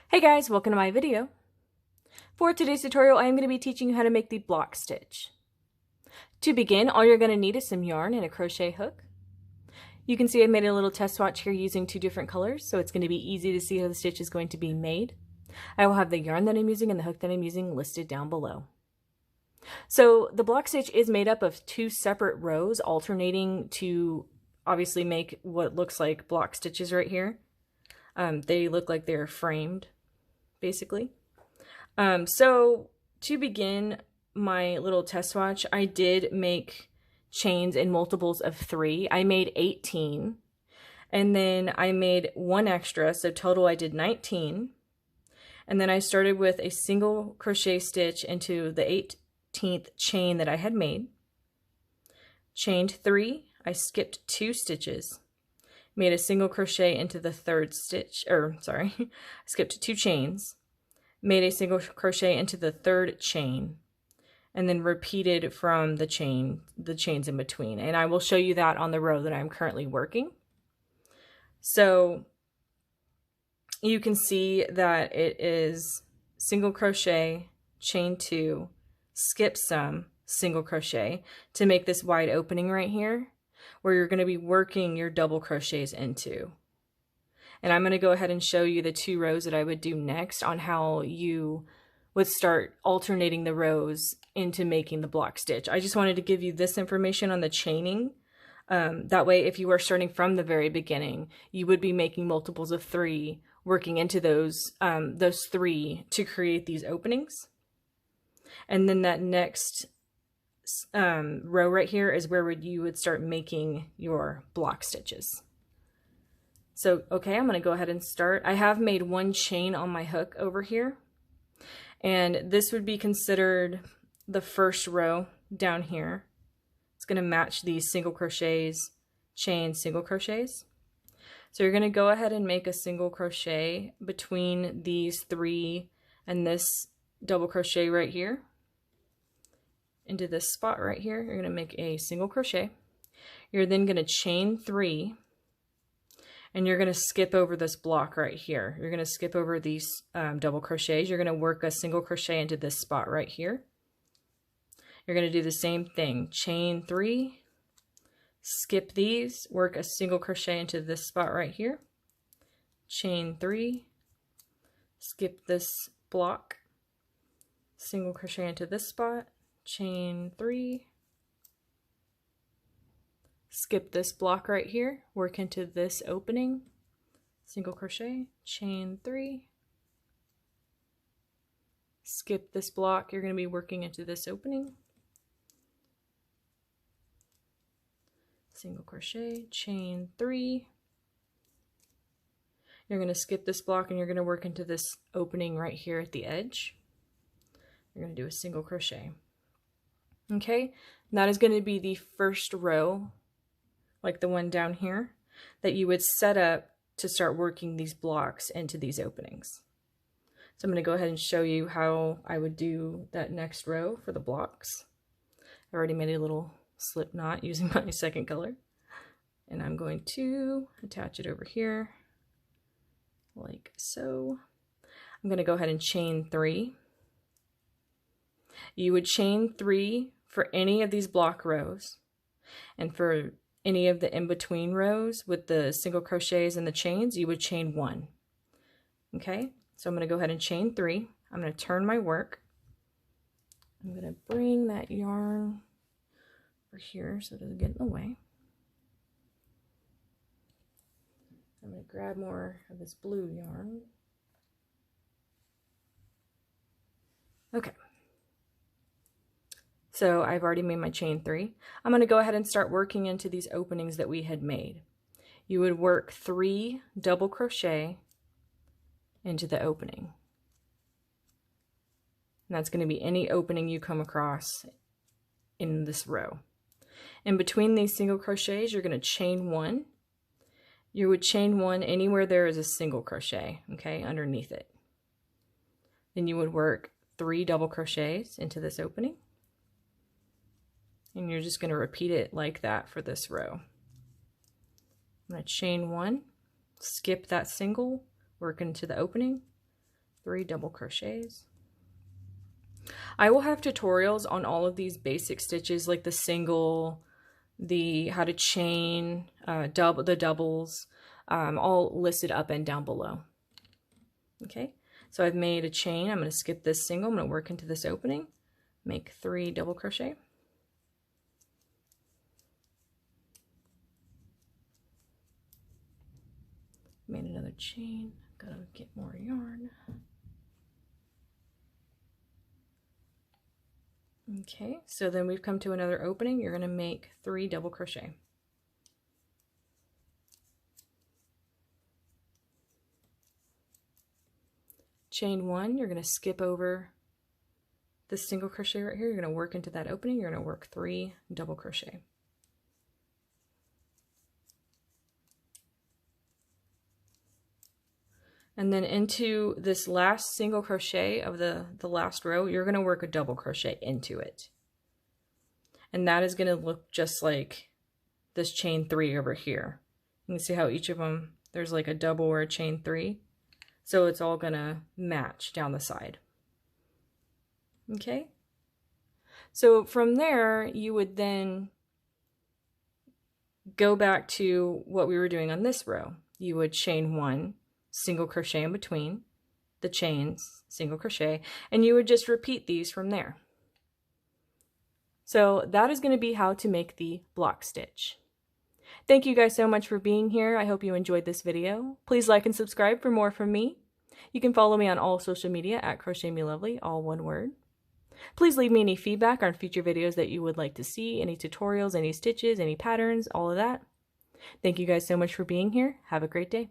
Hey guys, welcome to my video. For today's tutorial, I am going to be teaching you how to make the block stitch. To begin, all you're going to need is some yarn and a crochet hook. You can see I made a little test swatch here using two different colors, so it's going to be easy to see how the stitch is going to be made. I will have the yarn that I'm using and the hook that I'm using listed down below. So the block stitch is made up of two separate rows alternating to obviously make what looks like block stitches right here. They look like they're framed, basically. So to begin my little test swatch, I did make chains in multiples of 3. I made 18, and then I made one extra, so total I did 19. And then I started with a single crochet stitch into the 18th chain that I had made. Chained 3, I skipped 2 stitches. Made a single crochet into the third stitch, I skipped 2 chains. Made a single crochet into the third chain, and then repeated from the chains in between. And I will show you that on the row that I'm currently working. So you can see that it is single crochet, chain 2, skip some, single crochet to make this wide opening right here where you're going to be working your double crochets into. And I'm going to go ahead and show you the 2 rows that I would do next on how you would start alternating the rows into making the block stitch. I just wanted to give you this information on the chaining. That way, if you are starting from the very beginning, you would be making multiples of 3, working into those 3 to create these openings. And then that next row right here is where you would start making your block stitches. So, okay, I'm going to go ahead and start. I have made 1 chain on my hook over here, and this would be considered the first row down here. It's going to match these single crochets, chain, single crochets. So you're going to go ahead and make a single crochet between these 3 and this double crochet right here. Into this spot right here, you're going to make a single crochet. You're then going to chain 3. And you're going to skip over this block right here. You're going to skip over these double crochets. You're going to work a single crochet into this spot right here. You're going to do the same thing. Chain 3, skip these, work a single crochet into this spot right here. Chain 3, skip this block, single crochet into this spot, chain 3, skip this block right here, work into this opening, single crochet, chain 3, skip this block, you're going to be working into this opening, single crochet, chain 3, you're going to skip this block and you're going to work into this opening right here at the edge. You're going to do a single crochet. Okay, and that is going to be the first row, like the one down here, that you would set up to start working these blocks into these openings. So I'm going to go ahead and show you how I would do that next row for the blocks. I already made a little slip knot using my second color, and I'm going to attach it over here like so. I'm going to go ahead and chain 3. You would chain 3 for any of these block rows, and for any of the in-between rows with the single crochets and the chains, you would chain 1. Okay, so I'm going to go ahead and chain 3. I'm going to turn my work. I'm going to bring that yarn over here so it doesn't get in the way. I'm going to grab more of this blue yarn. Okay. So I've already made my chain 3. I'm going to go ahead and start working into these openings that we had made. You would work 3 double crochet into the opening. And that's going to be any opening you come across in this row. In between these single crochets, you're going to chain 1. You would chain 1 anywhere there is a single crochet, okay, underneath it. Then you would work 3 double crochets into this opening. And you're just going to repeat it like that for this row. I'm going to chain 1, skip that single, work into the opening, 3 double crochets. I will have tutorials on all of these basic stitches, like the single, the how to chain, the doubles, all listed up and down below. Okay, so I've made a chain. I'm going to skip this single. I'm going to work into this opening, make 3 double crochet. Made another chain. Gotta get more yarn. Okay, so then we've come to another opening. You're going to make 3 double crochet. Chain 1, you're going to skip over this single crochet right here. You're going to work into that opening. You're going to work 3 double crochet. And then into this last single crochet of the last row, you're going to work a double crochet into it. And that is going to look just like this chain 3 over here. You can see how each of them, there's like a double or a chain 3. So it's all going to match down the side. Okay? So from there, you would then go back to what we were doing on this row. You would chain 1, single crochet in between the chains, single crochet, and you would just repeat these from there. So that is going to be how to make the block stitch. Thank you guys so much for being here. I hope you enjoyed this video. Please like and subscribe for more from me. You can follow me on all social media at crochetmelovely, all one word. Please leave me any feedback on future videos that you would like to see, any tutorials, any stitches, any patterns, all of that. Thank you guys so much for being here. Have a great day.